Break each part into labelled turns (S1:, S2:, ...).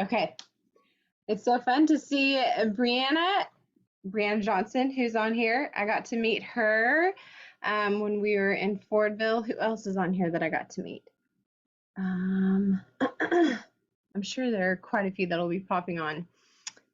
S1: Okay. It's so fun to see Brianna Johnson, who's on here. I got to meet her when we were in Fordville. Who else is on here that I got to meet? I'm sure there are quite a few that'll be popping on.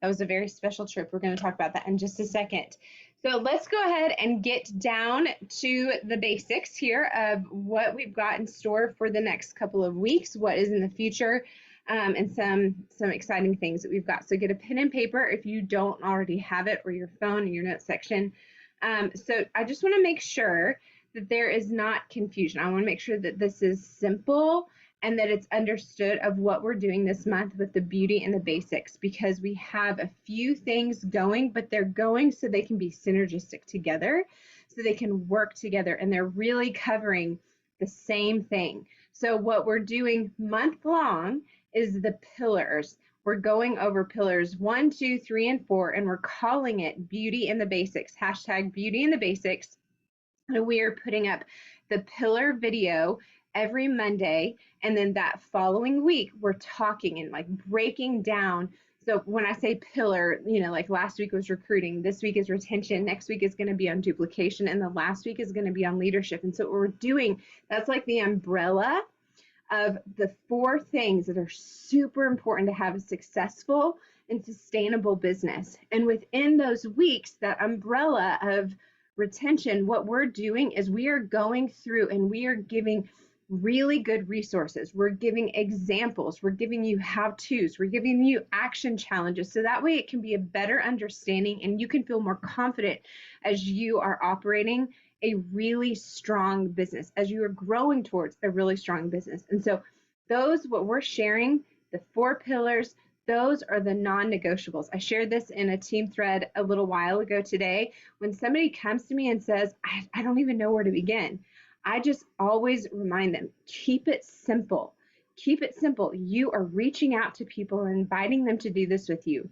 S1: That was a very special trip. We're going to talk about that in just a second. So let's go ahead and get down to the basics here of what we've got in store for the next couple of weeks, what is in the future, and some exciting things that we've got. So get a pen and paper if you don't already have it, or your phone in your notes section. So I just want to make sure that there is not confusion. I want to make sure that this is simple and that it's understood of what we're doing this month with the beauty and the basics, because we have a few things going, but they're going so they can be synergistic together, so they can work together, and they're really covering the same thing. So what we're doing month long is the pillars. We're going over pillars 1, 2, 3, and 4, and we're calling it Beauty and the Basics, hashtag Beauty and the Basics. And we are putting up the pillar video every Monday, and then that following week we're talking and like breaking down. So when I say pillar, like last week was recruiting, this week is retention, next week is going to be on duplication, and the last week is going to be on leadership. And so what we're doing, that's like the umbrella of the 4 things that are super important to have a successful and sustainable business. And within those weeks, that umbrella of retention, what we're doing is we are going through and we are giving really good resources. We're giving examples. We're giving you how-tos. We're giving you action challenges. So that way it can be a better understanding and you can feel more confident as you are operating a really strong business, as you are growing towards a really strong business. And so what we're sharing, the 4 pillars, those are the non-negotiables. I shared this in a team thread a little while ago today. When somebody comes to me and says, I don't even know where to begin, I just always remind them, keep it simple. Keep it simple. You are reaching out to people and inviting them to do this with you.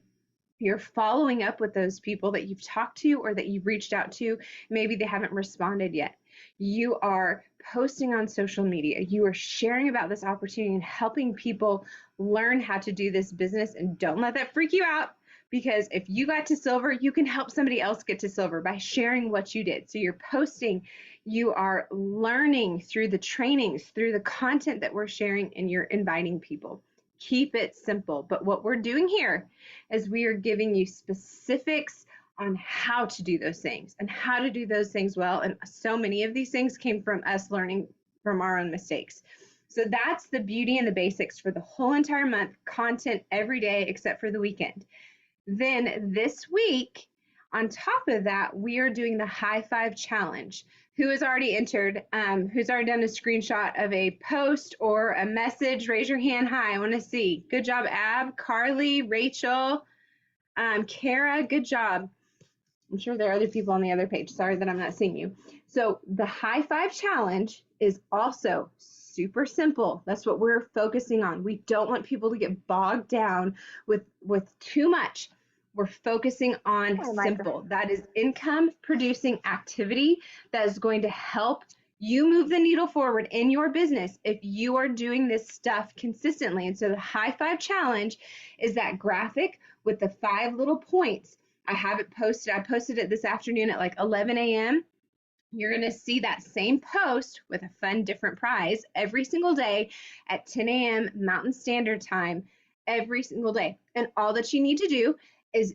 S1: You're following up with those people that you've talked to or that you've reached out to. Maybe they haven't responded yet. You are posting on social media. You are sharing about this opportunity and helping people learn how to do this business. And don't let that freak you out, because if you got to silver, you can help somebody else get to silver by sharing what you did. So you're posting, you are learning through the trainings, through the content that we're sharing, and you're inviting people. Keep it simple. But what we're doing here is we are giving you specifics on how to do those things and how to do those things well. And so many of these things came from us learning from our own mistakes. So that's the beauty and the basics for the whole entire month, content every day except for the weekend. Then this week, on top of that, we are doing the high 5 challenge. Who has already entered? Who's already done a screenshot of a post or a message? Raise your hand high. I want to see. Good job, Ab, Carly, Rachel, Kara. Good job. I'm sure there are other people on the other page. Sorry that I'm not seeing you. So the high 5 challenge is also super simple. That's what we're focusing on. We don't want people to get bogged down with too much. We're focusing on simple. That is income producing activity that is going to help you move the needle forward in your business if you are doing this stuff consistently. And so the high 5 challenge is that graphic with the 5 little points. I have it posted. I posted it this afternoon at like 11 a.m. You're going to see that same post with a fun, different prize every single day at 10 a.m. Mountain Standard Time every single day. And all that you need to do is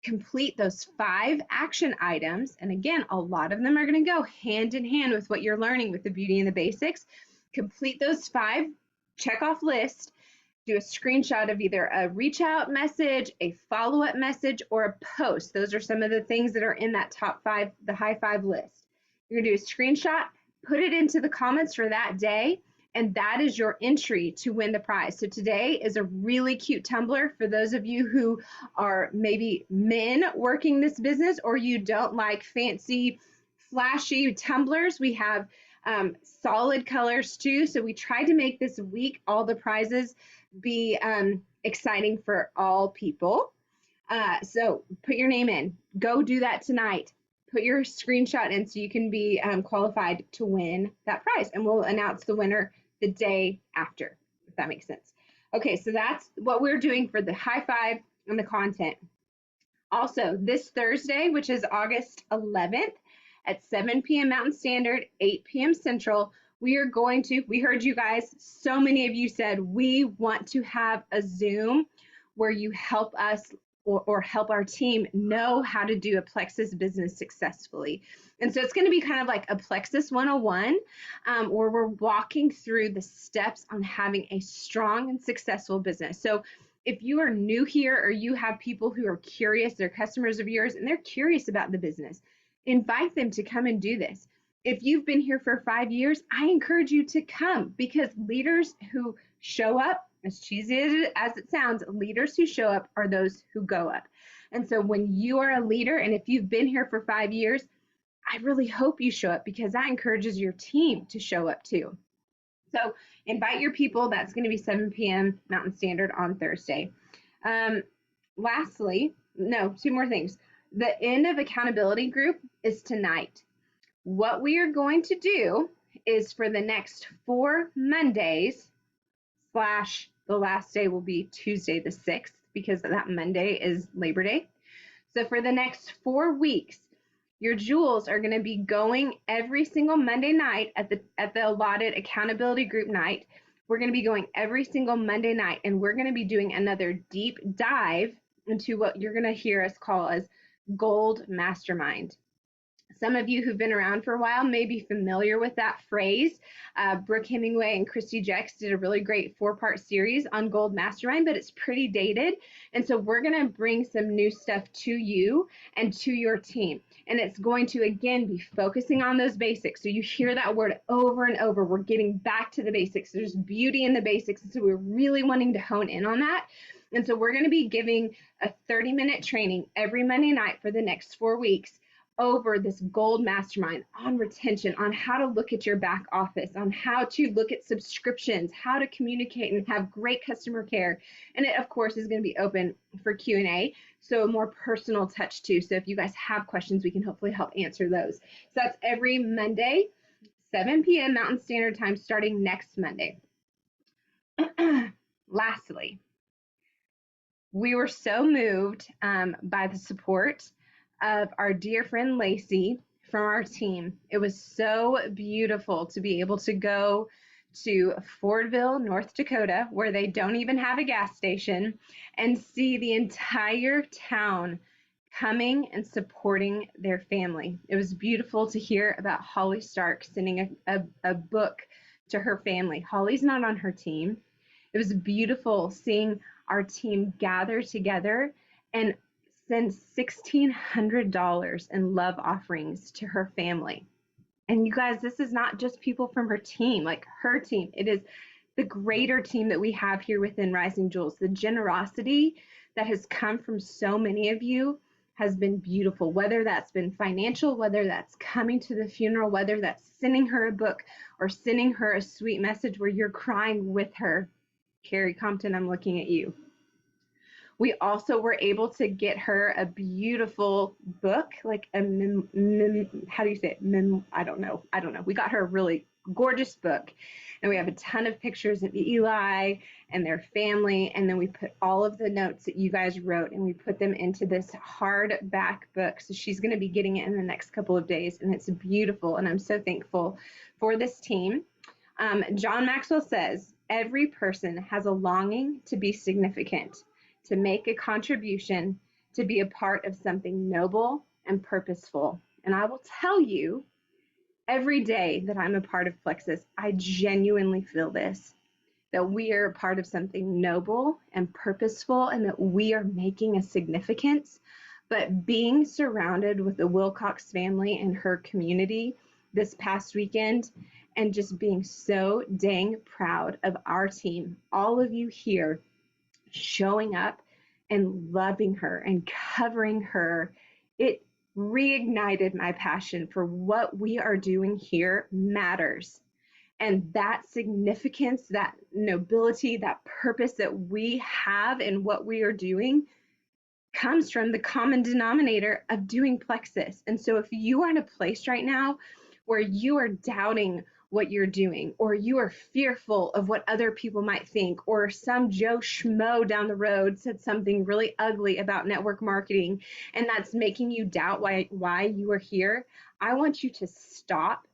S1: complete those 5 action items. And again, a lot of them are going to go hand in hand with what you're learning with the beauty and the basics. Complete those 5 check-off list. Do a screenshot of either a reach out message, a follow-up message, or a post. Those are some of the things that are in that top 5, the high 5 list. You're going to do a screenshot, put it into the comments for that day, and that is your entry to win the prize. So today is a really cute tumbler for those of you who are maybe men working this business, or you don't like fancy, flashy tumblers. We have solid colors too. So we tried to make this week all the prizes be exciting for all people. So put your name in. Go do that tonight. Put your screenshot in so you can be qualified to win that prize. And we'll announce the winner the day after, if that makes sense. Okay, so that's what we're doing for the high five and the content. Also, this Thursday, which is August 11th at 7 p.m. Mountain Standard, 8 p.m. Central, we heard you guys, so many of you said we want to have a Zoom where you help us or help our team know how to do a Plexus business successfully. And so it's going to be kind of like a Plexus 101, where we're walking through the steps on having a strong and successful business. So if you are new here or you have people who are curious, they're customers of yours and they're curious about the business, invite them to come and do this. If you've been here for 5 years, I encourage you to come, because leaders who show up, as cheesy as it sounds, leaders who show up are those who go up. And so when you are a leader, and if you've been here for 5 years, I really hope you show up, because that encourages your team to show up too. So invite your people. That's going to be 7 p.m. Mountain Standard on Thursday. Lastly, two more things. The end of accountability group is tonight. What we are going to do is for the next 4 Mondays / the last day will be Tuesday the 6th, because that Monday is Labor Day. So for the next 4 weeks, your jewels are going to be going every single Monday night at the allotted accountability group night. We're going to be going every single Monday night, and we're going to be doing another deep dive into what you're going to hear us call as Gold Mastermind. Some of you who've been around for a while may be familiar with that phrase. Brooke Hemingway and Christy Jex did a really great 4-part series on Gold Mastermind, but it's pretty dated. And so we're going to bring some new stuff to you and to your team. And it's going to, again, be focusing on those basics. So you hear that word over and over. We're getting back to the basics. There's beauty in the basics. And so we're really wanting to hone in on that. And so we're going to be giving a 30-minute training every Monday night for the next 4 weeks over this Gold Mastermind on retention, on how to look at your back office, on how to look at subscriptions, how to communicate and have great customer care. And it, of course, is going to be open for Q&A, so a more personal touch too. So if you guys have questions, we can hopefully help answer those. So that's every Monday, 7 p.m. Mountain Standard Time, starting next Monday. Lastly, we were so moved by the support of our dear friend Lacey from our team. It was so beautiful to be able to go to Fordville, North Dakota, where they don't even have a gas station, and see the entire town coming and supporting their family. It was beautiful to hear about Holly Stark sending a book to her family. Holly's not on her team. It was beautiful seeing our team gather together and send $1,600 in love offerings to her family. And you guys, this is not just people from her team, like her team. It is the greater team that we have here within Rising Jewels. The generosity that has come from so many of you has been beautiful, whether that's been financial, whether that's coming to the funeral, whether that's sending her a book or sending her a sweet message where you're crying with her. Carrie Compton, I'm looking at you. We also were able to get her a beautiful book, like a how do you say it? I don't know. We got her a really gorgeous book, and we have a ton of pictures of Eli and their family, and then we put all of the notes that you guys wrote, and we put them into this hardback book. So she's going to be getting it in the next couple of days, and it's beautiful, and I'm so thankful for this team. John Maxwell says, every person has a longing to be significant, to make a contribution, to be a part of something noble and purposeful. And I will tell you, every day that I'm a part of Plexus, I genuinely feel this, that we are a part of something noble and purposeful, and that we are making a significance. But being surrounded with the Wilcox family and her community this past weekend, and just being so dang proud of our team, all of you here, showing up and loving her and covering her, it reignited my passion for what we are doing here matters. And that significance, that nobility, that purpose that we have in what we are doing comes from the common denominator of doing Plexus. And so if you are in a place right now where you are doubting what you're doing, or you are fearful of what other people might think, or some Joe Schmo down the road said something really ugly about network marketing, and that's making you doubt why you are here, I want you to stop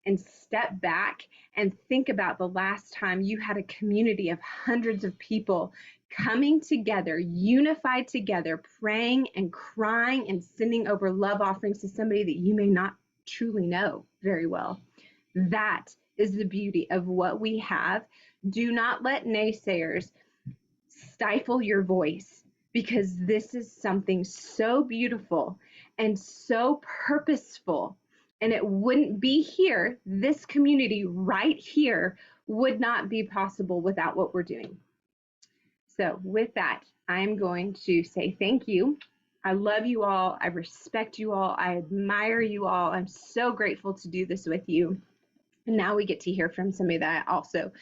S1: and step back and think about the last time you had a community of hundreds of people coming together, unified together, praying and crying and sending over love offerings to somebody that you may not truly know very well. That is the beauty of what we have. Do not let naysayers stifle your voice, because this is something so beautiful and so purposeful. And it wouldn't be here, this community right here would not be possible without what we're doing. So, with that, I'm going to say thank you. I love you all. I respect you all. I admire you all. I'm so grateful to do this with you. And now we get to hear from somebody that I also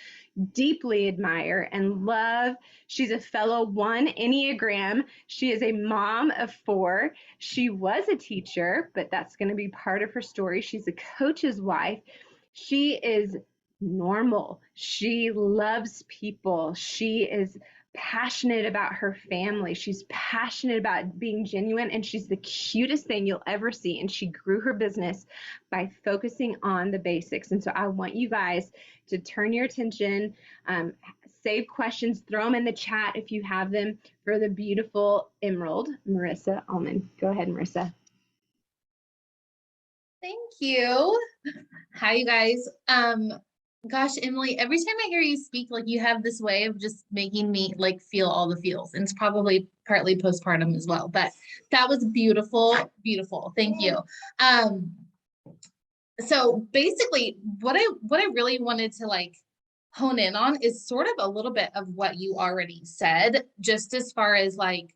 S1: deeply admire and love. She's a fellow 1 Enneagram. She is a mom of 4. She was a teacher, but that's going to be part of her story. She's a coach's wife. She is normal. She loves people. She is passionate about her family. She's passionate about being genuine, and she's the cutest thing you'll ever see. And she grew her business by focusing on the basics. And so I want you guys to turn your attention, save questions, throw them in the chat if you have them, for the beautiful Emerald, Marissa Almond. Go ahead, Marissa.
S2: Thank you. Hi, you guys. Gosh, Emily, every time I hear you speak, like, you have this way of just making me like feel all the feels. And it's probably partly postpartum as well, but that was beautiful, beautiful. Thank you. So basically what I really wanted to like hone in on is sort of a little bit of what you already said, just as far as like,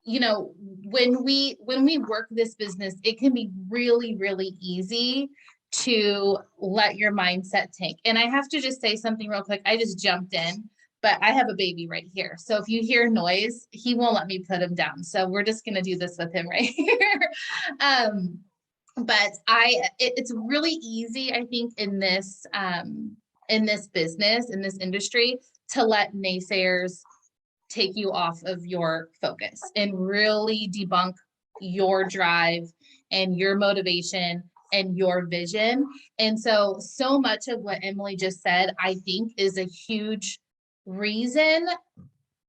S2: you know, when we work this business, it can be really, really easy to let your mindset tank. And I have to just say something real quick. I just jumped in, but I have a baby right here. So if you hear noise, he won't let me put him down. So we're just going to do this with him right here. But it's really easy, I think, in this business, in this industry, to let naysayers take you off of your focus and really debunk your drive and your motivation and your vision. And so much of what Emily just said, I think, is a huge reason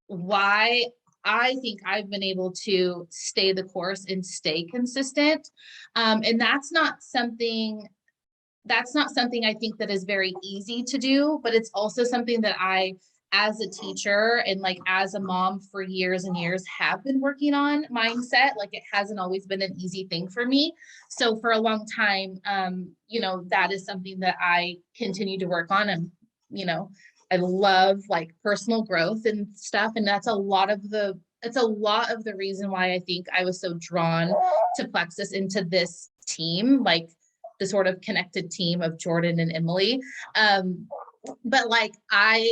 S2: why I think I've been able to stay the course and stay consistent. And that's not something I think that is very easy to do, but it's also something that I, as a teacher and like as a mom for years and years, have been working on mindset. Like, it hasn't always been an easy thing for me. So for a long time, you know, that is something that I continue to work on. And, you know, I love like personal growth and stuff. And that's a lot of the reason why I think I was so drawn to Plexus, into this team, like the sort of connected team of Jordan and Emily. But like, I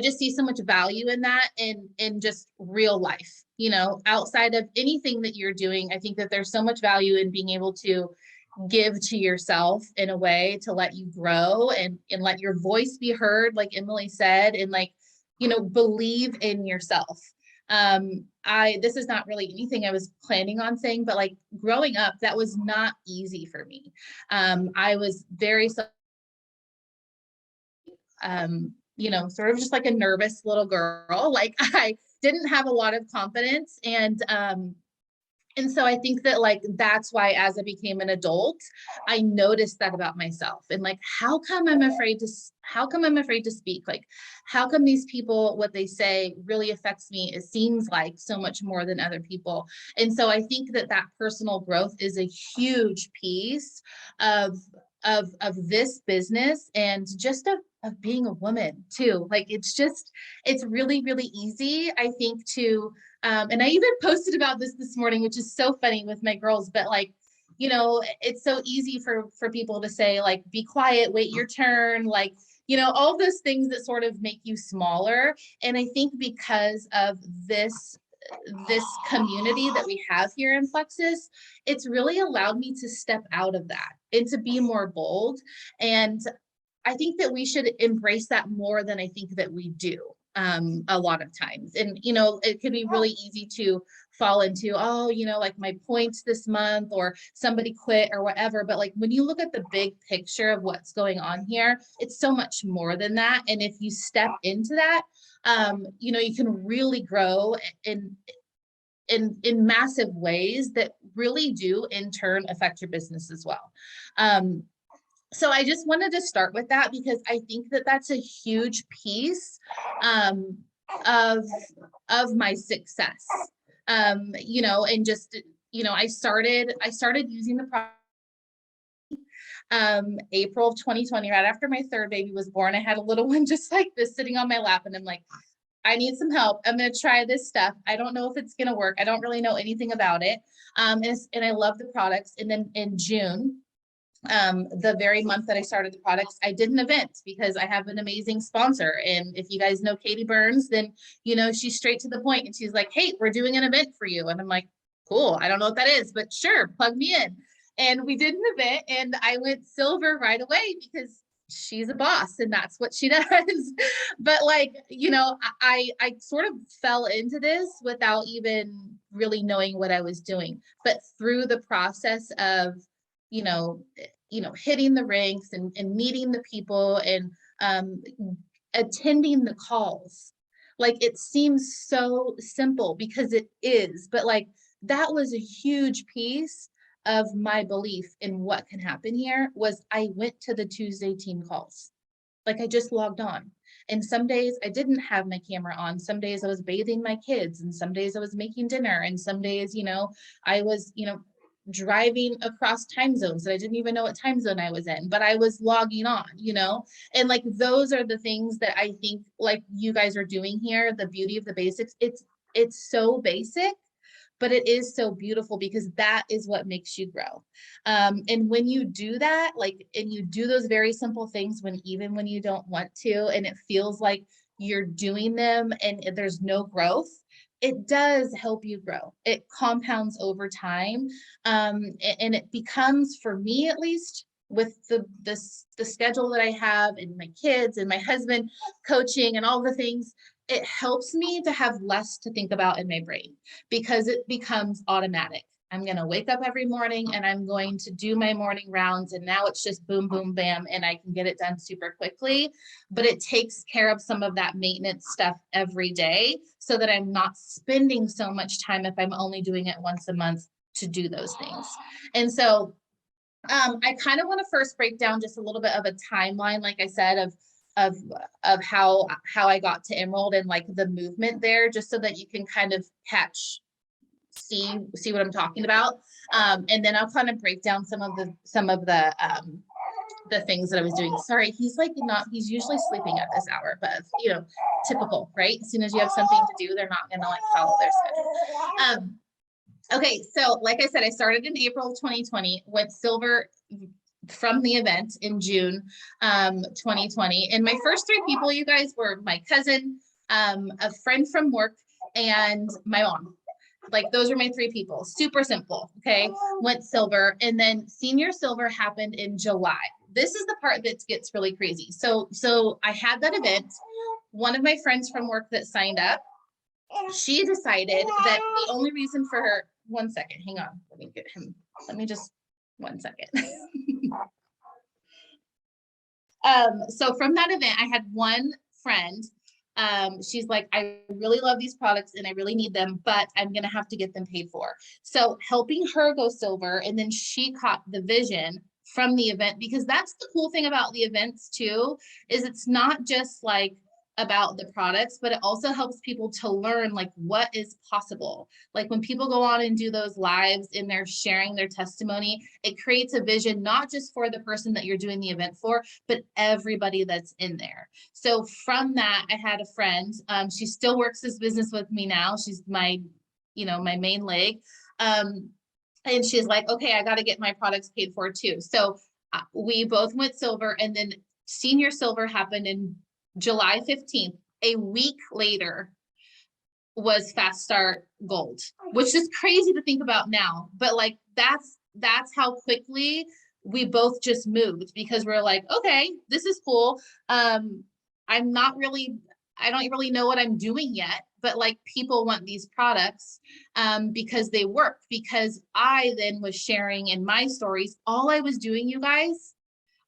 S2: just see so much value in that, in just real life, you know, outside of anything that you're doing. I think that there's so much value in being able to give to yourself in a way to let you grow and let your voice be heard, like Emily said, and like, you know, believe in yourself. This is not really anything I was planning on saying, but like growing up, that was not easy for me. I was very, you know, sort of just like a nervous little girl. Like, I didn't have a lot of confidence. And so I think that like, that's why as I became an adult, I noticed that about myself, and like, how come I'm afraid to speak? Like, how come these people, what they say really affects me? It seems like so much more than other people. And so I think that personal growth is a huge piece of this business, and just of being a woman too. Like, it's really, really easy, I think, to, and I even posted about this morning, which is so funny with my girls, but like, you know, it's so easy for people to say like, be quiet, wait your turn, like, you know, all those things that sort of make you smaller. And I think because of this community that we have here in Plexus, it's really allowed me to step out of that to be more bold. And I think that we should embrace that more than I think that we do a lot of times. And, you know, it can be really easy to fall into, oh, you know, like my points this month or somebody quit or whatever. But like when you look at the big picture of what's going on here, it's so much more than that. And if you step into that, you know, you can really grow in massive ways that really do in turn affect your business as well. So I just wanted to start with that because I think that that's a huge piece of my success. You know, and just, you know, I started using the product April of 2020, right after my third baby was born. I had a little one just like this sitting on my lap, and I'm like, I need some help. I'm going to try this stuff. I don't know if it's going to work. I don't really know anything about it. And I love the products. And then in June, the very month that I started the products, I did an event because I have an amazing sponsor. And if you guys know Katie Burns, then, you know, she's straight to the point and she's like, hey, we're doing an event for you. And I'm like, cool. I don't know what that is, but sure, plug me in. And we did an event and I went silver right away because she's a boss and that's what she does. But like, you know, I sort of fell into this without even really knowing what I was doing. But through the process of, you know, hitting the ranks and meeting the people and attending the calls. Like it seems so simple because it is, but like that was a huge piece of my belief in what can happen here was I went to the Tuesday team calls. Like I just logged on. And some days I didn't have my camera on. Some days I was bathing my kids and some days I was making dinner. And some days, you know, I was, you know, driving across time zones that I didn't even know what time zone I was in, but I was logging on, you know, and like those are the things that I think like you guys are doing here. The beauty of the basics, it's so basic, but it is so beautiful because that is what makes you grow. And when you do that, like, and you do those very simple things even when you don't want to, and it feels like you're doing them and there's no growth, it does help you grow. It compounds over time. And it becomes, for me at least, with the schedule that I have and my kids and my husband coaching and all the things, it helps me to have less to think about in my brain because it becomes automatic. I'm going to wake up every morning and I'm going to do my morning rounds. And now it's just boom, boom, bam. And I can get it done super quickly, but it takes care of some of that maintenance stuff every day so that I'm not spending so much time if I'm only doing it once a month to do those things. And so I kind of want to first break down just a little bit of a timeline, like I said, of how I got to Emerald and like the movement there, just so that you can kind of see what I'm talking about. And then I'll kind of break down some of the things that I was doing. Sorry, he's usually sleeping at this hour, but you know, typical, right? As soon as you have something to do, they're not gonna like follow their schedule. Okay, so like I said, I started in April of 2020, went silver from the event in June 2020. And my first three people, you guys, were my cousin, a friend from work, and my mom. Like those were my three people. Super simple. Okay, went silver, and then senior silver happened in July. This is the part that gets really crazy. So I had that event. One of my friends from work that signed up, she decided that the only reason for her, one second, hang on, let me just, 1 second. So from that event, I had one friend, she's like, I really love these products and I really need them, but I'm going to have to get them paid for. So helping her go silver. And then she caught the vision from the event, because that's the cool thing about the events too, is it's not just like about the products, but it also helps people to learn like what is possible. Like when people go on and do those lives and they're sharing their testimony, it creates a vision, not just for the person that you're doing the event for, but everybody that's in there. So from that, I had a friend, she still works this business with me now. She's my main leg. And she's like, okay, I got to get my products paid for too. So we both went silver, and then senior silver happened in July 15th. A week later was Fast Start Gold, which is crazy to think about now, but like that's how quickly we both just moved because we're like, okay, this is cool. I'm not really, I don't really know what I'm doing yet, but like people want these products because they work, because I then was sharing in my stories. All I was doing, you guys,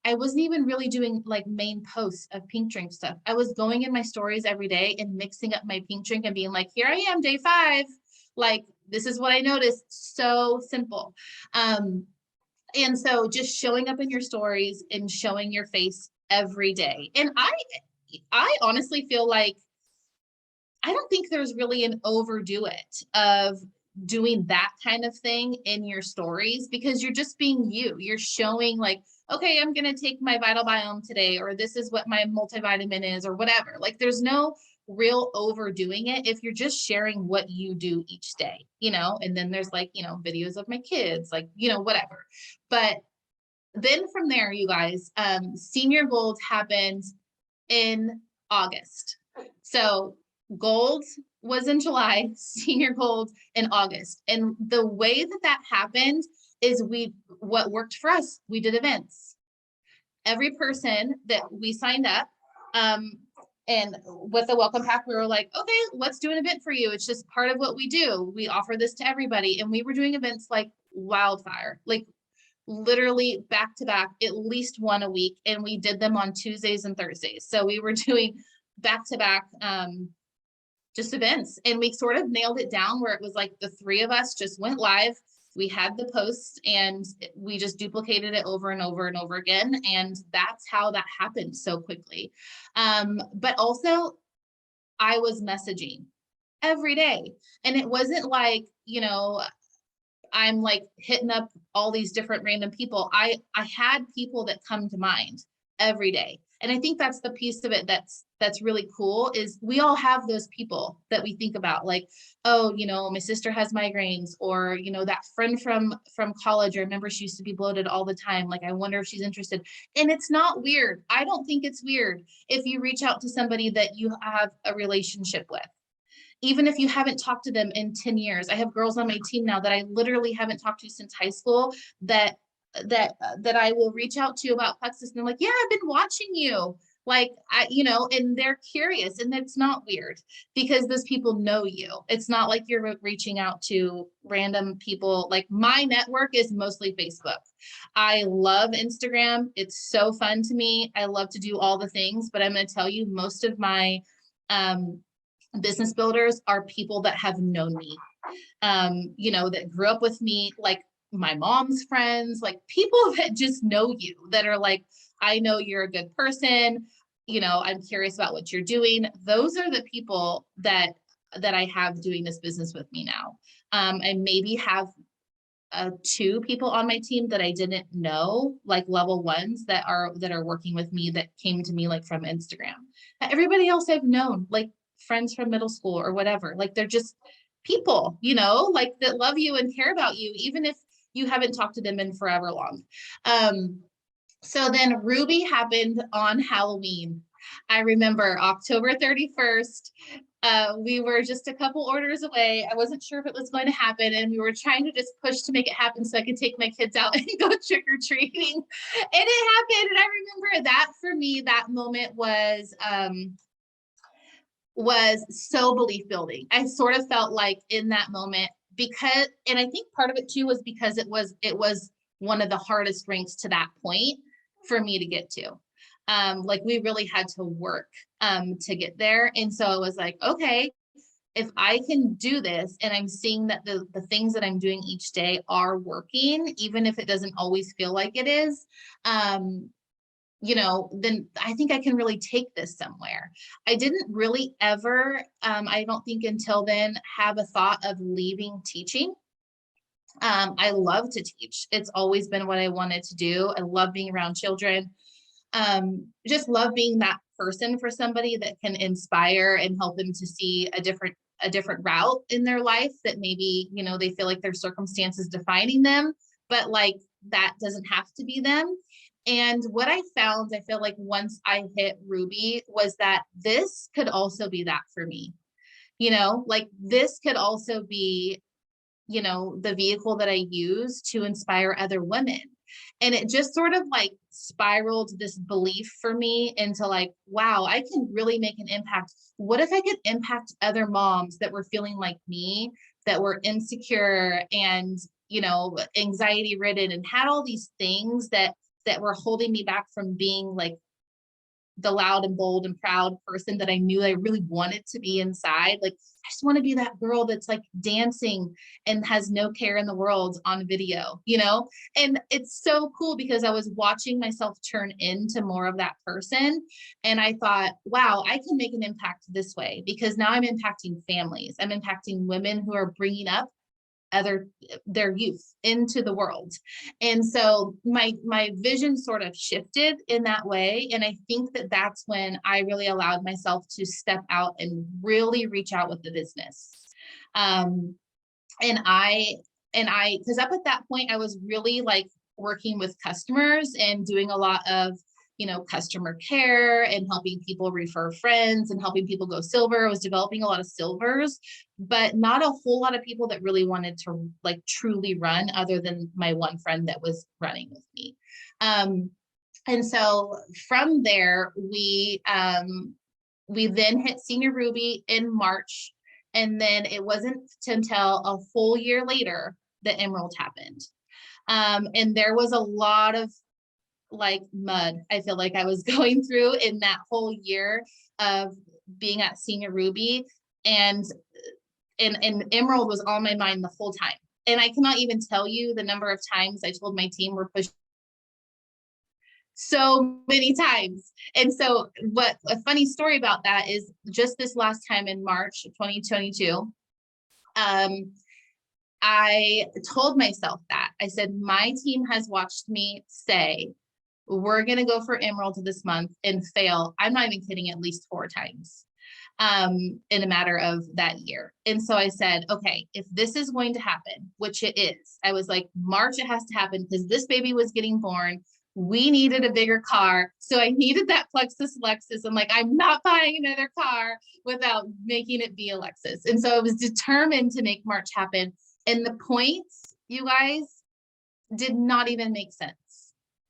S2: I wasn't even really doing like main posts of pink drink stuff. I was going in my stories every day and mixing up my pink drink and being like, here I am, day 5. Like, this is what I noticed. So simple. And so just showing up in your stories and showing your face every day. And I honestly feel like I don't think there's really an overdo it of doing that kind of thing in your stories, because you're just being you. You're showing like, okay, I'm going to take my Vital Biome today, or this is what my multivitamin is, or whatever. Like, there's no real overdoing it if you're just sharing what you do each day, and then there's like, videos of my kids, like, whatever. But then from there, you guys, Senior Gold happened in August. So Gold was in July, Senior Gold in August. And the way that happened is what worked for us, we did events. Every person that we signed up, and with the welcome pack, we were like, okay, let's do an event for you. It's just part of what we do. We offer this to everybody. And we were doing events like wildfire, like literally back to back, at least one a week. And we did them on Tuesdays and Thursdays. So we were doing back to back just events. And we sort of nailed it down where it was like the 3 of us just went live. We had the post and we just duplicated it over and over and over again. And that's how that happened so quickly. But also I was messaging every day. And it wasn't like, I'm like hitting up all these different random people. I had people that come to mind every day. And I think that's the piece of it that's really cool, is we all have those people that we think about, like, oh, my sister has migraines, or, that friend from college, I remember she used to be bloated all the time. Like, I wonder if she's interested. And it's not weird. I don't think it's weird if you reach out to somebody that you have a relationship with. Even if you haven't talked to them in 10 years. I have girls on my team now that I literally haven't talked to since high school that I will reach out to about plexus, and they're like, yeah, I've been watching you. Like, and they're curious, and it's not weird because those people know you. It's not like you're reaching out to random people. Like, my network is mostly Facebook. I love Instagram. It's so fun to me. I love to do all the things, but I'm going to tell you, most of my, business builders are people that have known me, that grew up with me, like my mom's friends, like people that just know you, that are like, I know you're a good person. I'm curious about what you're doing. Those are the people that I have doing this business with me now. I maybe have 2 people on my team that I didn't know, like level 1s that are working with me, that came to me like from Instagram. Everybody else I've known, like friends from middle school or whatever. Like, they're just people, like that love you and care about you, even if you haven't talked to them in forever long. So then Ruby happened on Halloween. I remember October 31st. We were just a couple orders away. I wasn't sure if it was going to happen, and we were trying to just push to make it happen so I could take my kids out and go trick-or-treating. And it happened. And I remember that for me, that moment was so belief building. I sort of felt like in that moment, because, and I think part of it too was because it was one of the hardest ranks to that point for me to get to. Like, we really had to work to get there. And so it was like, okay, if I can do this, and I'm seeing that the things that I'm doing each day are working, even if it doesn't always feel like it is, then I think I can really take this somewhere. I didn't really ever, I don't think until then, have a thought of leaving teaching. I love to teach. It's always been what I wanted to do. I love being around children. Just love being that person for somebody that can inspire and help them to see a different route in their life, that maybe, they feel like their circumstances defining them, but like, that doesn't have to be them. And what I found, I feel like once I hit Ruby, was that this could also be that for me. Like, this could also be, the vehicle that I use to inspire other women. And it just sort of like spiraled this belief for me into like, wow, I can really make an impact. What if I could impact other moms that were feeling like me, that were insecure and, you know, anxiety ridden and had all these things that were holding me back from being like the loud and bold and proud person that I knew I really wanted to be inside. Like, I just want to be that girl that's like dancing and has no care in the world on video, you know? And it's so cool because I was watching myself turn into more of that person. And I thought, wow, I can make an impact this way, because now I'm impacting families. I'm impacting women who are bringing up their youth into the world. And so my vision sort of shifted in that way. And I think that that's when I really allowed myself to step out and really reach out with the business. And because up at that point I was really like working with customers and doing a lot of, you know, customer care and helping people refer friends and helping people go silver. I was developing a lot of silvers, but not a whole lot of people that really wanted to like truly run, other than my one friend that was running with me. And so from there, we then hit Senior Ruby in March. And then it wasn't until a full year later that Emerald happened. And there was a lot of like mud I feel like I was going through in that whole year of being at Senior Ruby, and Emerald was on my mind the whole time. And I cannot even tell you the number of times I told my team we're pushing, so many times. And so what a funny story about that is, just this last time in March of 2022, I told myself that. I said, my team has watched me say, we're going to go for Emerald this month, and fail. I'm not even kidding, at least 4 times in a matter of that year. And so I said, okay, if this is going to happen, which it is, I was like, March, it has to happen, because this baby was getting born. We needed a bigger car. So I needed that Plexus Lexus. I'm like, I'm not buying another car without making it be a Lexus. And so I was determined to make March happen. And the points, you guys, did not even make sense.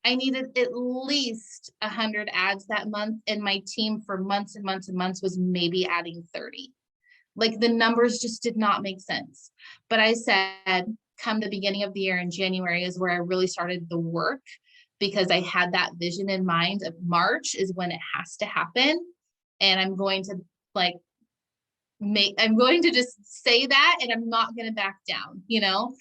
S2: I needed at least 100 ads that month, and my team for months and months and months was maybe adding 30. Like, the numbers just did not make sense. But I said, come the beginning of the year in January is where I really started the work, because I had that vision in mind of March is when it has to happen. And I'm going to like I'm going to just say that, and I'm not going to back down, you know?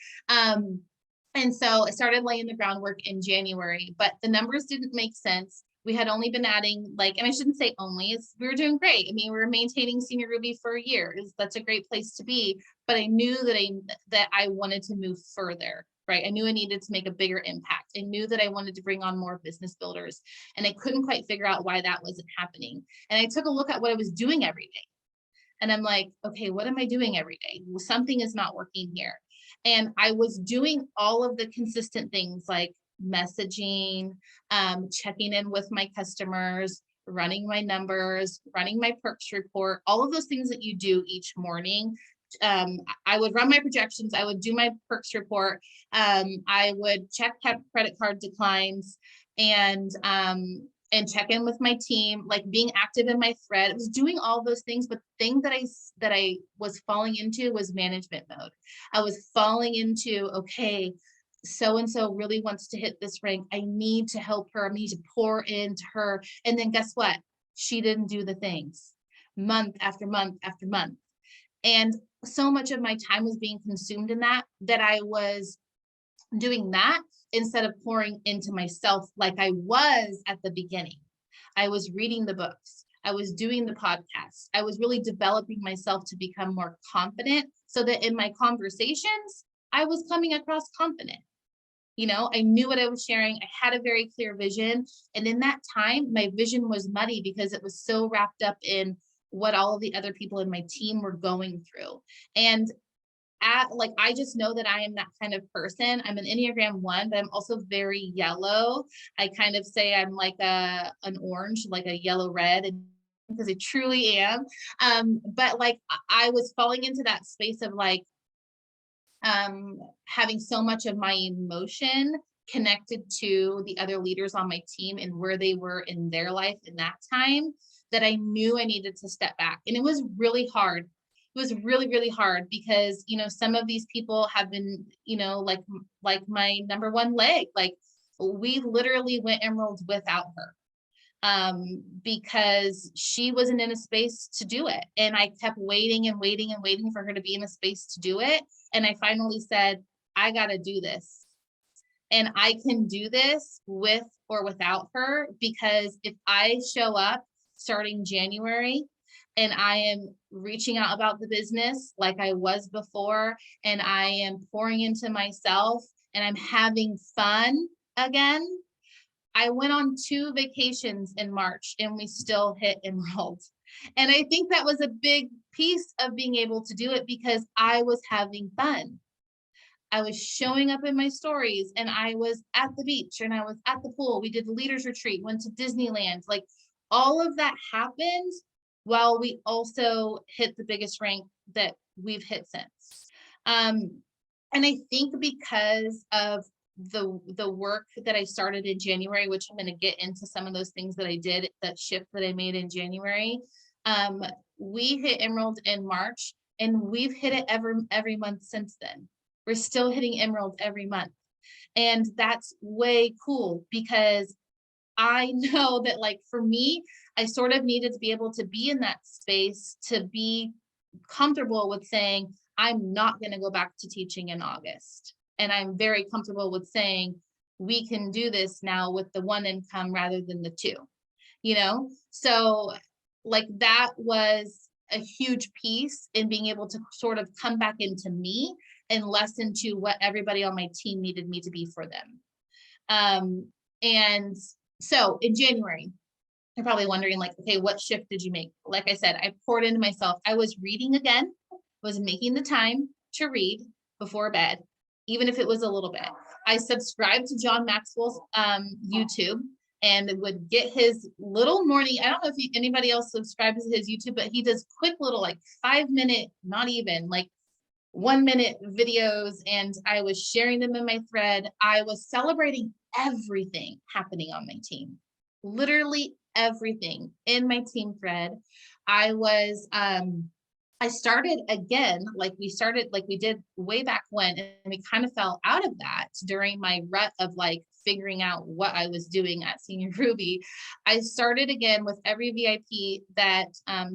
S2: And so I started laying the groundwork in January, but the numbers didn't make sense. We had only been adding, like, and I shouldn't say only, we were doing great. I mean, we were maintaining Senior Ruby for a year. That's a great place to be. But I knew that I wanted to move further, right? I knew I needed to make a bigger impact. I knew that I wanted to bring on more business builders, and I couldn't quite figure out why that wasn't happening. And I took a look at what I was doing every day. And I'm like, okay, what am I doing every day? Well, something is not working here. And I was doing all of the consistent things like messaging, checking in with my customers, running my numbers, running my perks report, all of those things that you do each morning. I would run my projections. I would do my perks report. I would check credit card declines, and check in with my team, like being active in my thread. I was doing all those things, but the thing that I was falling into was management mode. I was falling into, okay, so-and-so really wants to hit this rank. I need to help her. I need to pour into her. And then guess what? She didn't do the things month after month after month. And so much of my time was being consumed in that I was doing that instead of pouring into myself like I was at the beginning. I was reading the books. I was doing the podcast. I was really developing myself to become more confident, so that in my conversations, I was coming across confident. You know, I knew what I was sharing. I had a very clear vision. And in that time, my vision was muddy because it was so wrapped up in what all of the other people in my team were going through. And I just know that I am that kind of person. I'm an Enneagram 1, but I'm also very yellow. I kind of say I'm like an orange, like a yellow red, because I truly am. But like I was falling into that space of like having so much of my emotion connected to the other leaders on my team and where they were in their life in that time, that I knew I needed to step back. And it was really hard. It was really, really hard because, you know, some of these people have been, you know, like my number one leg, like we literally went emerald without her, because she wasn't in a space to do it. And I kept waiting and waiting and waiting for her to be in a space to do it. And I finally said, I got to do this. And I can do this with or without her, because if I show up starting January and I am reaching out about the business like I was before, and I am pouring into myself and I'm having fun again. I went on 2 vacations in March and we still hit emerald. And I think that was a big piece of being able to do it because I was having fun. I was showing up in my stories and I was at the beach and I was at the pool. We did the leaders retreat, went to Disneyland. Like all of that happened while we also hit the biggest rank that we've hit since. And I think because of the work that I started in January, which I'm going to get into some of those things that I did, that shift that I made in January. We hit emerald in March and we've hit it every month since then. We're still hitting emerald every month. And that's way cool because I know that, like, for me, I sort of needed to be able to be in that space to be comfortable with saying, I'm not going to go back to teaching in August. And I'm very comfortable with saying, we can do this now with the 1 income rather than the 2, you know? So like that was a huge piece in being able to sort of come back into me and less into what everybody on my team needed me to be for them. And so in January, you're probably wondering, like, okay, what shift did you make? Like I said, I poured into myself. I was reading again, was making the time to read before bed, even if it was a little bit. I subscribed to John Maxwell's YouTube and would get his little morning. I don't know if anybody else subscribes to his YouTube, but he does quick little, like 5-minute, not even like 1-minute videos. And I was sharing them in my thread. I was celebrating everything happening on my team, literally everything in my team thread. I started again, like we did way back when, and we kind of fell out of that during my rut of like figuring out what I was doing at Senior Ruby. I started again with every VIP that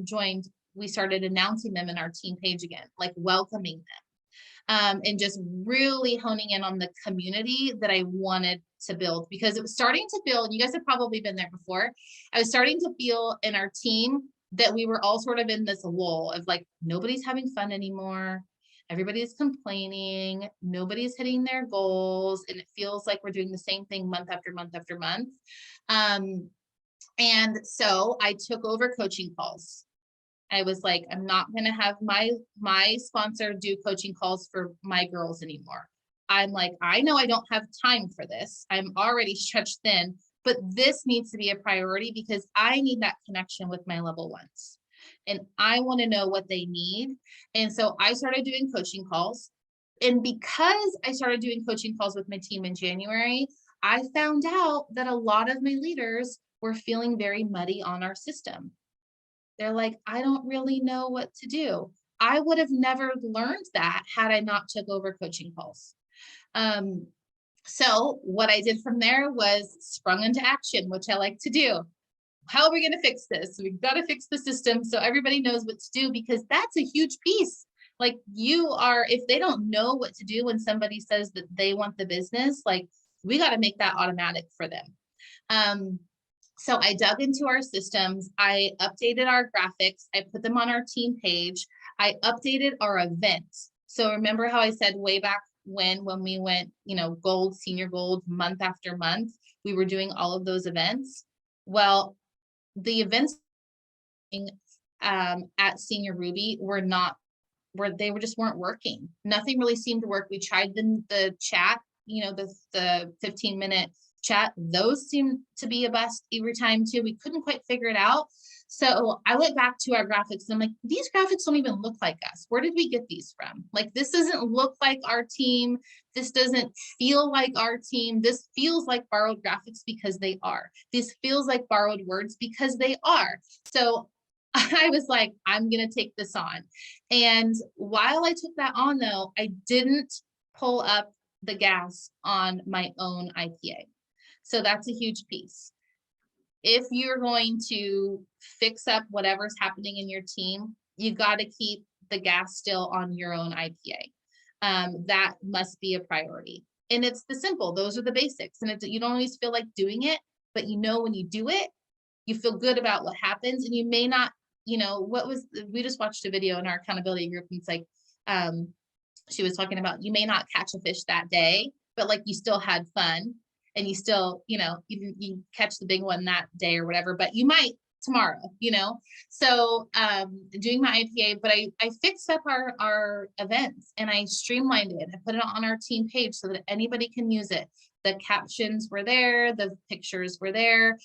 S2: joined. We started announcing them in our team page again, like welcoming them, and just really honing in on the community that I wanted to build, because it was starting to feel, and you guys have probably been there before, I was starting to feel in our team that we were all sort of in this lull of like, nobody's having fun anymore. Everybody's complaining. Nobody's hitting their goals. And it feels like we're doing the same thing month after month after month. And so I took over coaching calls. I was like, I'm not going to have my sponsor do coaching calls for my girls anymore. I'm like, I know I don't have time for this. I'm already stretched thin, but this needs to be a priority because I need that connection with my level 1s. And I want to know what they need. And so I started doing coaching calls. And because I started doing coaching calls with my team in January, I found out that a lot of my leaders were feeling very muddy on our system. They're like, I don't really know what to do. I would have never learned that had I not took over coaching calls. So what I did from there was sprung into action, which I like to do. How are we going to fix this? We've got to fix the system so everybody knows what to do, because that's a huge piece. Like, if they don't know what to do when somebody says that they want the business, like, we got to make that automatic for them. So I dug into our systems. I updated our graphics. I put them on our team page. I updated our events. So remember how I said way back when we went, gold, senior gold, month after month, we were doing all of those events. Well, the events at Senior Ruby just weren't working. Nothing really seemed to work. We tried the chat, the 15-minute chat. Those seem to be a bust every time too. We couldn't quite figure it out. So I went back to our graphics and I'm like, these graphics don't even look like us. Where did we get these from? Like, this doesn't look like our team. This doesn't feel like our team. This feels like borrowed graphics because they are. This feels like borrowed words because they are. So I was like, I'm going to take this on. And while I took that on though, I didn't pull up the gas on my own IPA. So that's a huge piece. If you're going to fix up whatever's happening in your team, you got to keep the gas still on your own IPA. That must be a priority. And it's the simple, those are the basics. And you don't always feel like doing it, but when you do it, you feel good about what happens. And you may not, we just watched a video in our accountability group. And it's like, she was talking about, you may not catch a fish that day, but like you still had fun. And you still, you catch the big one that day or whatever, but you might tomorrow, So doing my IPA, but I fixed up our events and I streamlined it. I put it on our team page so that anybody can use it. The captions were there, the pictures were there.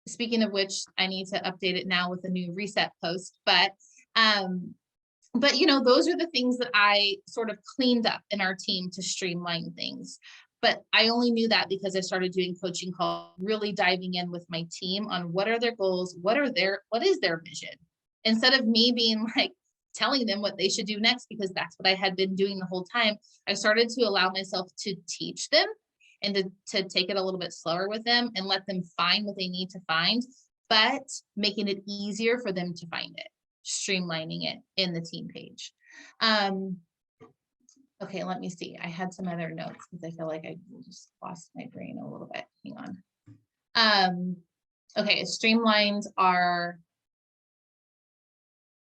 S2: Speaking of which, I need to update it now with a new reset post, but those are the things that I sort of cleaned up in our team to streamline things. But I only knew that because I started doing coaching calls, really diving in with my team on what are their goals, what is their vision, instead of me being like telling them what they should do next, because that's what I had been doing the whole time. I started to allow myself to teach them and to take it a little bit slower with them and let them find what they need to find, but making it easier for them to find it, streamlining it in the team page. Okay, let me see. I had some other notes because I feel like I just lost my brain a little bit. Hang on. Okay, it streamlined our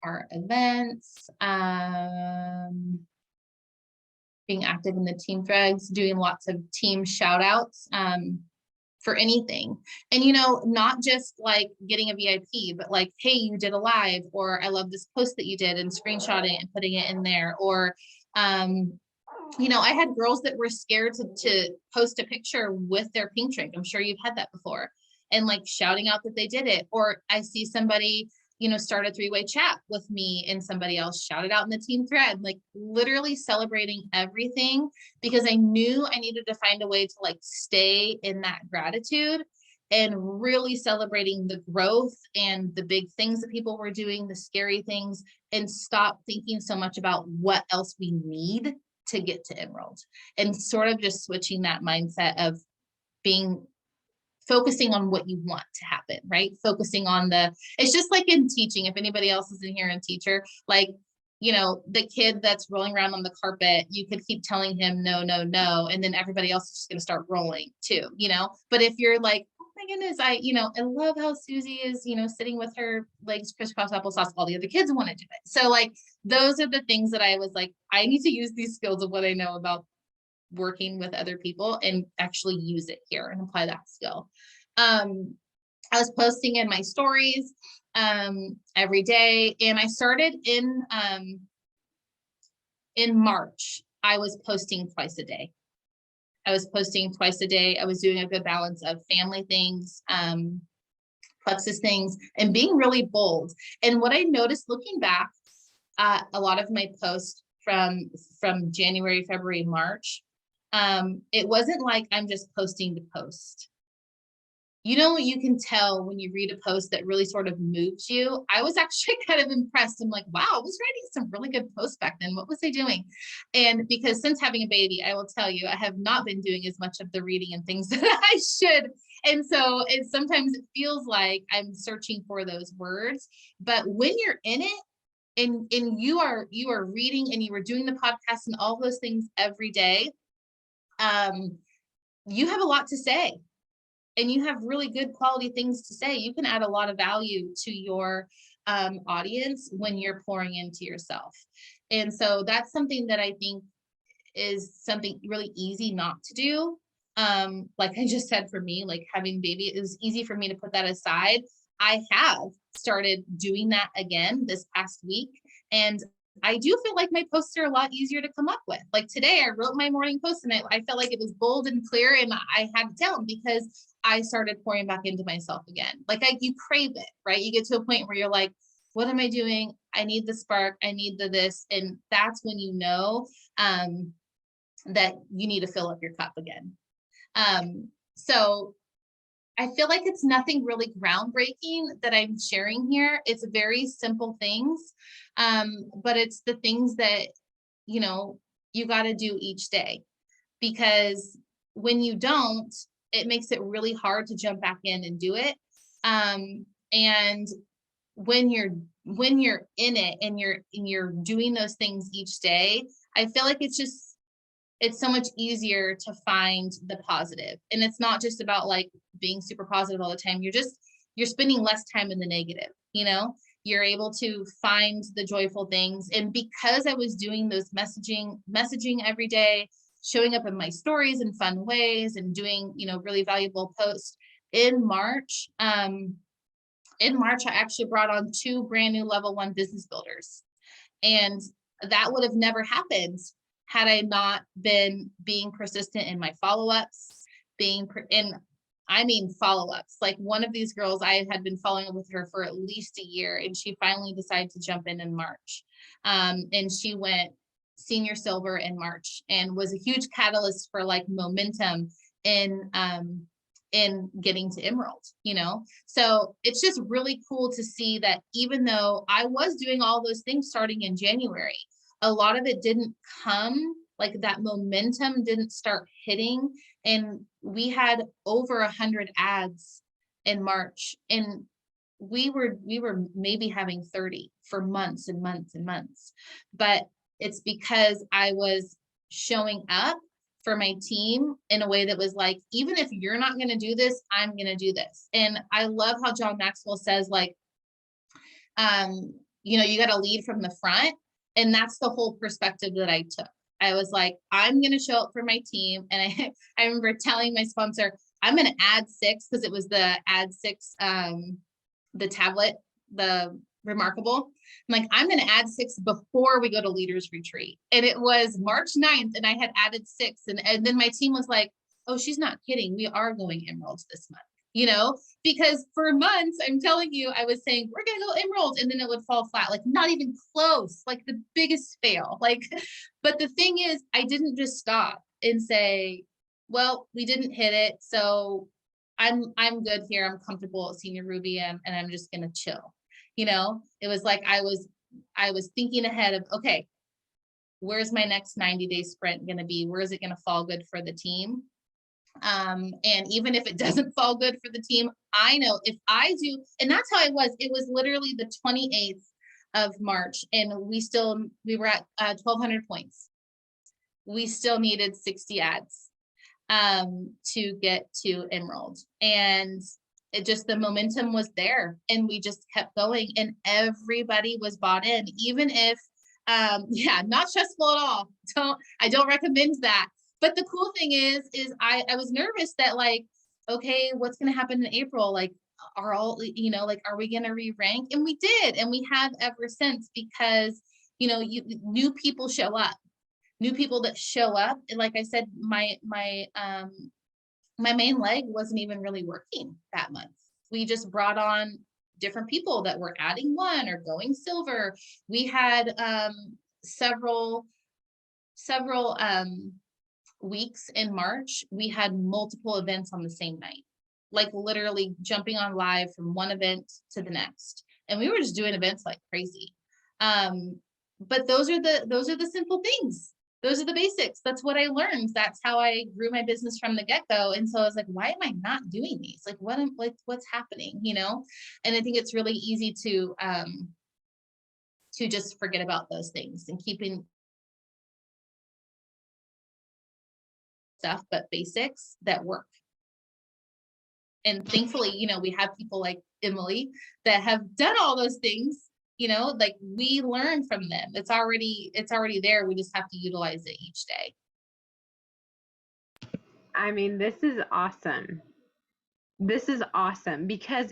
S2: events, being active in the team threads, doing lots of team shout outs for anything. And, not just like getting a VIP, but like, hey, you did a live, or I love this post that you did, and screenshotting it and putting it in there. Or, I had girls that were scared to post a picture with their pink drink. I'm sure you've had that before, and like shouting out that they did it. Or I see somebody, start a 3-way chat with me and somebody else shout it out in the team thread, like literally celebrating everything, because I knew I needed to find a way to like stay in that gratitude and really celebrating the growth and the big things that people were doing, the scary things, and stop thinking so much about what else we need to get to Emerald, and sort of just switching that mindset of focusing on what you want to happen, right? Focusing on it's just like in teaching, if anybody else is in here and teacher, like, the kid that's rolling around on the carpet, you could keep telling him, no, no, no. And then everybody else is just going to start rolling too, but if you're like, oh my goodness, I love how Susie is, sitting with her legs crisscross applesauce, all the other kids want to do it. So like, those are the things that I was like, I need to use these skills of what I know about working with other people and actually use it here and apply that skill. I was posting in my stories every day, and I started in March. I was posting twice a day. I was doing a good balance of family things, plexus things, and being really bold. And what I noticed looking back at a lot of my posts from January, February, March, it wasn't like I'm just posting to post. You can tell when you read a post that really sort of moves you. I was actually kind of impressed. I'm like, wow, I was writing some really good posts back then. What was I doing? And because since having a baby, I will tell you, I have not been doing as much of the reading and things that I should. And so sometimes it feels like I'm searching for those words, but when you're in it, and you are reading and you are doing the podcast and all those things every day, you have a lot to say, and you have really good quality things to say. You can add a lot of value to your audience when you're pouring into yourself. And so that's something that I think is something really easy not to do. Like I just said, for me, like having baby, it was easy for me to put that aside. I have started doing that again this past week, and I do feel like my posts are a lot easier to come up with. Like today, I wrote my morning post and I felt like it was bold and clear, and I had it down because I started pouring back into myself again. Like you crave it, right? You get to a point where you're like, what am I doing? I need the spark. I need the this. And that's when you know that you need to fill up your cup again. So I feel like it's nothing really groundbreaking that I'm sharing here. It's very simple things, but it's the things that, you know, you got to do each day, because when you don't, it makes it really hard to jump back in and do it. And when you're in it and you're doing those things each day, I feel like it's so much easier to find the positive. And it's not just about like being super positive all the time. You're spending less time in the negative, you know, you're able to find the joyful things. And because I was doing those messaging every day, showing up in my stories in fun ways and doing, you know, really valuable posts in March, I actually brought on 2 brand new level 1 business builders. And that would have never happened had I not been being persistent in my follow-ups, follow-ups. Like one of these girls, I had been following up with her for at least a year, and she finally decided to jump in March. And she went senior silver in March and was a huge catalyst for like momentum in getting to emerald, you know? So it's just really cool to see that even though I was doing all those things starting in January, a lot of it didn't come, like that momentum didn't start hitting. And we had over 100 ads in March, and we were maybe having 30 for months and months and months. But it's because I was showing up for my team in a way that was like, even if you're not going to do this, I'm going to do this. And I love how John Maxwell says, like, you know, you got to lead from the front. And that's the whole perspective that I took. I was like, I'm going to show up for my team. And I remember telling my sponsor, I'm going to add 6, because it was the add 6, the tablet, the Remarkable. I'm like, I'm going to add 6 before we go to leaders retreat. And it was March 9th and I had added 6. And then my team was like, oh, she's not kidding. We are going emeralds this month, you know, because for months, I'm telling you, I was saying, we're going to go emeralds. And then it would fall flat, like not even close, like the biggest fail. Like, but the thing is, I didn't just stop and say, well, we didn't hit it. So I'm good here. I'm comfortable at Senior Ruby, and I'm just going to chill. You know, it was like, I was thinking ahead of, okay, where's my next 90-day sprint going to be? Where is it going to fall good for the team? And even if it doesn't fall good for the team, I know if I do, and that's how it was literally the 28th of March, and we were at 1,200 points. We still needed 60 ads to get to emerald, and it just, the momentum was there, and we just kept going, and everybody was bought in, even if not stressful at all. I don't recommend that. But the cool thing is I was nervous that, like, okay, what's going to happen in April? Like, are we going to re-rank? And we did. And we have ever since, because, you know, new people show up, new people that show up. And like I said, my main leg wasn't even really working that month. We just brought on different people that were adding 1 or going silver. We had several weeks in March, we had multiple events on the same night, like literally jumping on live from one event to the next. And we were just doing events like crazy. But those are the simple things. Those are the basics. That's what I learned. That's how I grew my business from the get-go. And so I was like, why am I not doing these? Like, what's happening, you know? And I think it's really easy to just forget about those things and keeping stuff, but basics that work. And thankfully, you know, we have people like Emily that have done all those things, you know, like we learn from them. It's already there. We just have to utilize it each day.
S1: I mean, this is awesome. This is awesome, because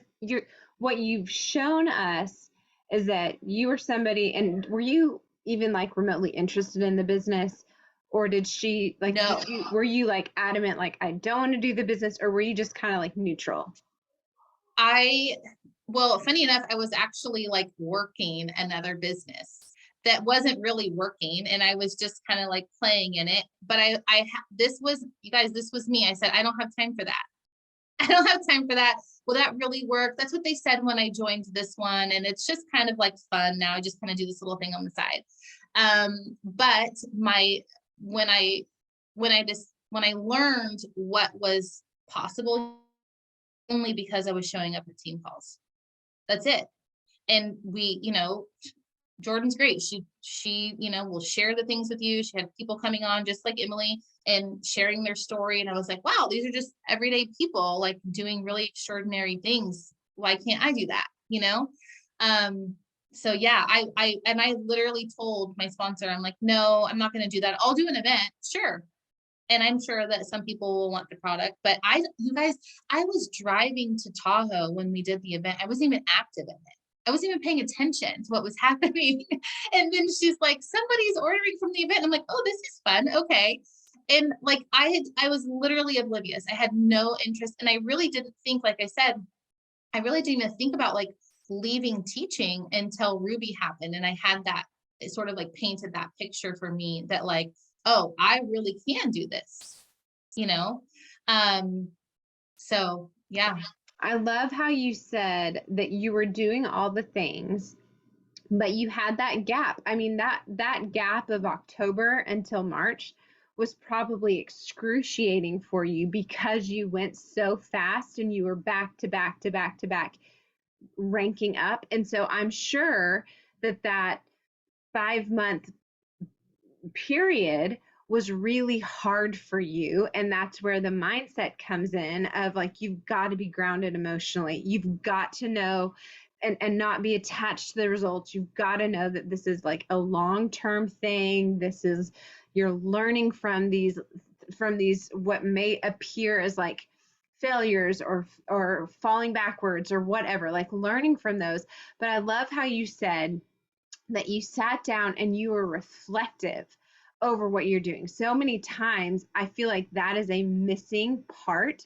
S1: what you've shown us is that you are somebody, and were you even like remotely interested in the business? Or did she like,
S2: No,
S1: were you like adamant, like, I don't want to do the business, or were you just kind of like neutral?
S2: well, funny enough, I was actually like working another business that wasn't really working, and I was just kind of like playing in it. But this was, you guys, this was me. I said, I don't have time for that. I don't have time for that. Will that really work? That's what they said when I joined this one. And it's just kind of like fun now. I just kind of do this little thing on the side. But when I, when I learned what was possible, only because I was showing up at team calls. That's it. And Jordan's great. She, will share the things with you. She had people coming on just like Emily and sharing their story. And I was like, wow, these are just everyday people like doing really extraordinary things. Why can't I do that? So yeah, I literally told my sponsor, I'm like, no, I'm not going to do that. I'll do an event. Sure. And I'm sure that some people will want the product, but you guys, I was driving to Tahoe when we did the event. I wasn't even active in it. I wasn't even paying attention to what was happening. And then she's like, somebody's ordering from the event. I'm like, oh, this is fun. Okay. And like, I was literally oblivious. I had no interest. And I really didn't think, like I said, I really didn't even think about like leaving teaching until Ruby happened. And I had that, it sort of like painted that picture for me that like, oh, I really can do this, you know? So yeah.
S1: I love how you said that you were doing all the things, but you had that gap. I mean, that gap of October until March was probably excruciating for you because you went so fast and you were back to back to back to back ranking up. And so I'm sure that 5 month period was really hard for you. And that's where the mindset comes in of like, you've got to be grounded emotionally. You've got to know and not be attached to the results. You've got to know that this is like a long-term thing. This is, you're learning from these what may appear as like failures or falling backwards or whatever, like learning from those. But I love how you said that you sat down and you were reflective over what you're doing. So many times, I feel like that is a missing part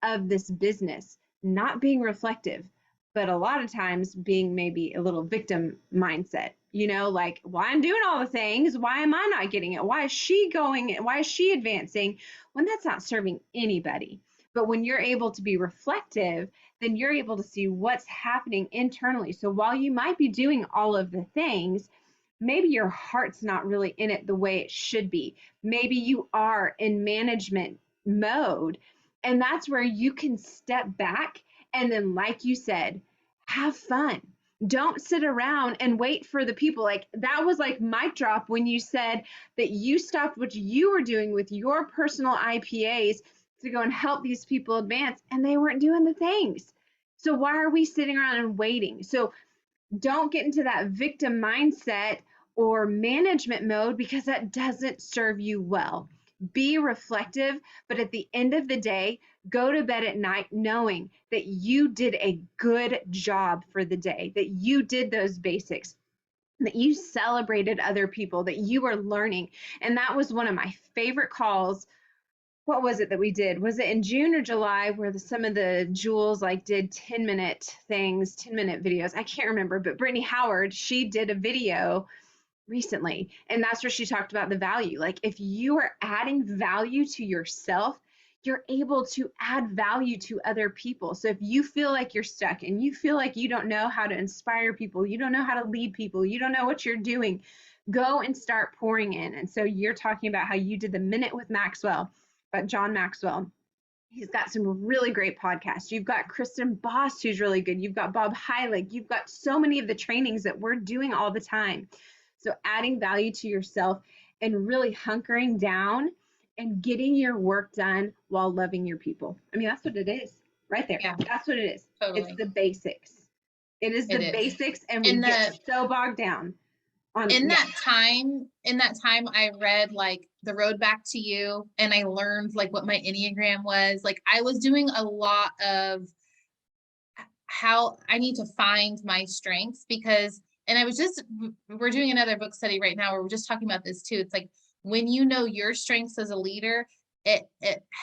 S1: of this business, not being reflective, but a lot of times being maybe a little victim mindset, like, well, I'm doing all the things. Why am I not getting it? Why is she going? Why is she advancing when that's not serving anybody? But when you're able to be reflective, then you're able to see what's happening internally. So while you might be doing all of the things, maybe your heart's not really in it the way it should be. Maybe you are in management mode. And that's where you can step back and then, like you said, have fun. Don't sit around and wait for the people. Like that was like mic drop when you said that you stopped what you were doing with your personal IPAs to go and help these people advance, and they weren't doing the things. So why are we sitting around and waiting? So don't get into that victim mindset or management mode because that doesn't serve you well. Be reflective, but at the end of the day, go to bed at night knowing that you did a good job for the day, that you did those basics, that you celebrated other people, that you were learning. And that was one of my favorite calls. What was it that we did? Was it in June or July where some of the jewels like did 10-minute things, 10-minute videos? I can't remember, but Brittany Howard, she did a video recently, and that's where she talked about the value. Like if you are adding value to yourself, you're able to add value to other people. So if you feel like you're stuck and you feel like you don't know how to inspire people, you don't know how to lead people, you don't know what you're doing, go and start pouring in. And so you're talking about how you did the minute with Maxwell, but John Maxwell. He's got some really great podcasts. You've got Kristen Boss, who's really good. You've got Bob Heilig. You've got so many of the trainings that we're doing all the time. So adding value to yourself and really hunkering down and getting your work done while loving your people. I mean, that's what it is right there.
S2: Yeah,
S1: that's what it is.
S2: totally.
S1: It's the basics. It is the basics, and we get so bogged down.
S2: In that time, I read like The Road Back to You, and I learned like what my Enneagram was. Like I was doing a lot of how I need to find my strengths, because And we're doing another book study right now where we're just talking about this too. It's like when you know your strengths as a leader, it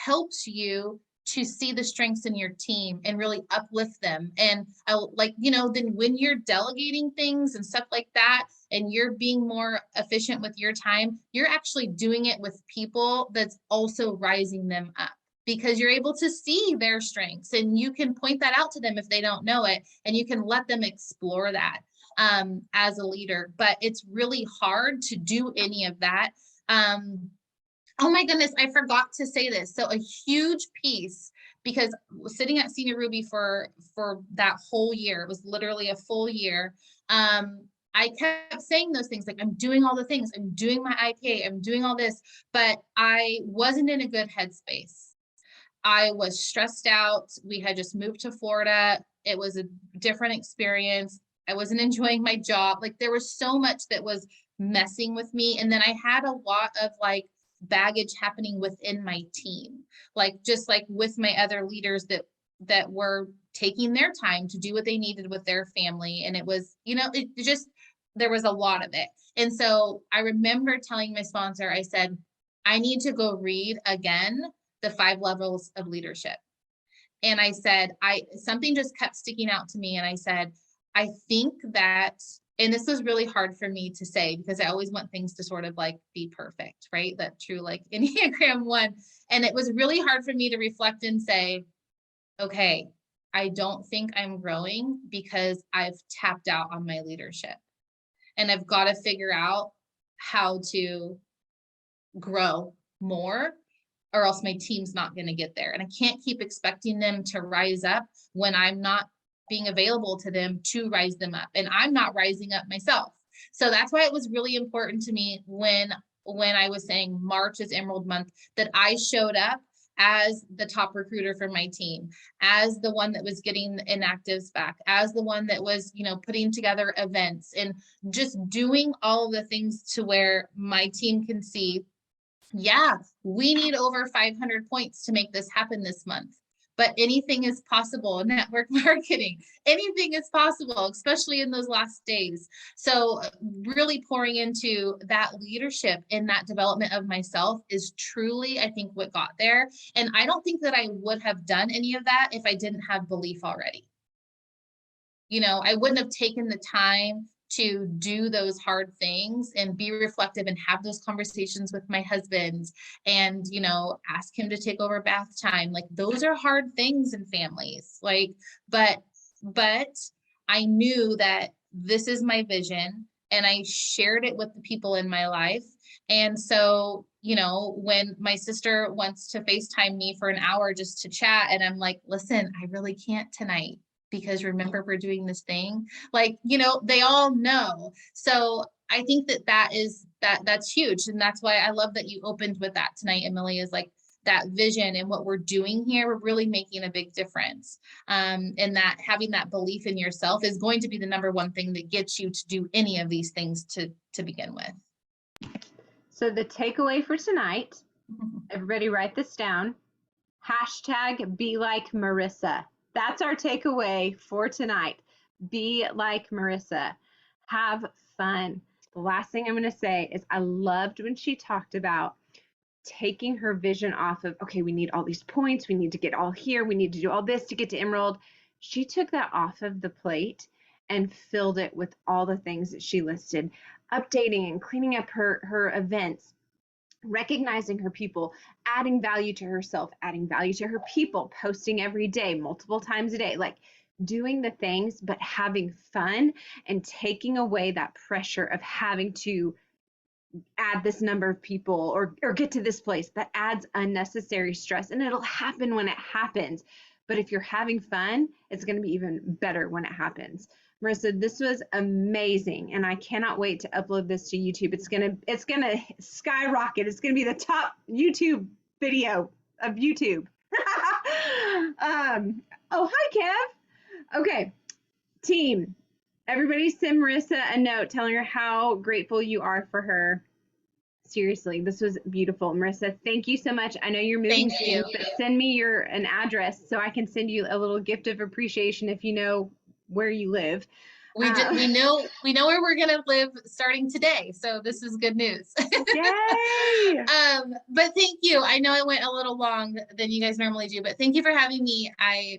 S2: helps you to see the strengths in your team and really uplift them. And then when you're delegating things and stuff like that, and you're being more efficient with your time, you're actually doing it with people that's also rising them up, because you're able to see their strengths and you can point that out to them if they don't know it, and you can let them explore that as a leader. But it's really hard to do any of that. Oh my goodness, I forgot to say this. So a huge piece, because sitting at Senior Ruby for that whole year, it was literally a full year. I kept saying those things, like I'm doing all the things, I'm doing my IPA, I'm doing all this, but I wasn't in a good headspace. I was stressed out. We had just moved to Florida. It was a different experience. I wasn't enjoying my job. Like there was so much that was messing with me. And then I had a lot of like baggage happening within my team, like just like with my other leaders that were taking their time to do what they needed with their family. And it was, it just, there was a lot of it. And so I remember telling my sponsor, I said, I need to go read again the 5 levels of leadership. And I said, something just kept sticking out to me. And I said, I think that, and this was really hard for me to say because I always want things to sort of like be perfect, right? That true, like Enneagram 1. And it was really hard for me to reflect and say, okay, I don't think I'm growing because I've tapped out on my leadership. And I've got to figure out how to grow more, or else my team's not going to get there. And I can't keep expecting them to rise up when I'm not being available to them to rise them up. And I'm not rising up myself. So that's why it was really important to me when I was saying March is Emerald Month, that I showed up as the top recruiter for my team, as the one that was getting inactives back, as the one that was, putting together events and just doing all of the things to where my team can see, yeah, we need over 500 points to make this happen this month. But anything is possible in network marketing. Anything is possible, especially in those last days. So really pouring into that leadership and that development of myself is truly, I think, what got there. And I don't think that I would have done any of that if I didn't have belief already. I wouldn't have taken the time to do those hard things and be reflective and have those conversations with my husband and, ask him to take over bath time. Like those are hard things in families. But I knew that this is my vision and I shared it with the people in my life. And so, when my sister wants to FaceTime me for an hour just to chat, and I'm like, listen, I really can't tonight, because remember we're doing this thing, they all know. So I think that's huge. And that's why I love that you opened with that tonight, Emily, is like that vision and what we're doing here, we're really making a big difference. And that having that belief in yourself is going to be the number one thing that gets you to do any of these things to begin with.
S1: So the takeaway for tonight, everybody write this down, hashtag be like Marissa. That's our takeaway for tonight. Be like Marissa. Have fun. The last thing I'm going to say is I loved when she talked about taking her vision off of, okay, we need all these points. We need to get all here. We need to do all this to get to Emerald. She took that off of the plate and filled it with all the things that she listed, updating and cleaning up her events, recognizing her people, adding value to herself, adding value to her people, posting every day, multiple times a day, like doing the things, but having fun and taking away that pressure of having to add this number of people or get to this place. That adds unnecessary stress, and it'll happen when it happens. But if you're having fun, it's going to be even better when it happens. Marissa, this was amazing, and I cannot wait to upload this to YouTube. It's gonna skyrocket. It's gonna be the top YouTube video of YouTube. Oh, hi, Kev. Okay, team, everybody send Marissa a note telling her how grateful you are for her. Seriously, this was beautiful. Marissa, thank you so much. I know you're moving soon, but send me an address so I can send you a little gift of appreciation if you know where you live.
S2: We know where we're gonna live starting today, so this is good news.
S1: Yay!
S2: But thank you. I know I went a little long than you guys normally do, but thank you for having me. I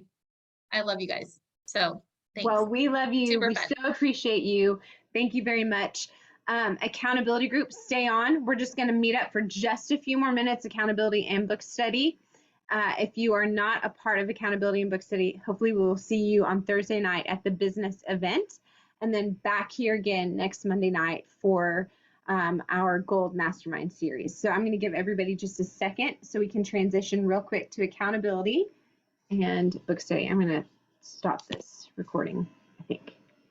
S2: love you guys. So thanks.
S1: Well, we love you.
S2: Super
S1: We
S2: fun.
S1: so appreciate you. Thank you very much. Accountability group, stay on. We're just going to meet up for just a few more minutes, accountability and book study. If you are not a part of accountability and book study, hopefully we will see you on Thursday night at the business event, and then back here again next Monday night for our Gold Mastermind series. So I'm going to give everybody just a second so we can transition real quick to accountability and book study. I'm going to stop this recording, I think.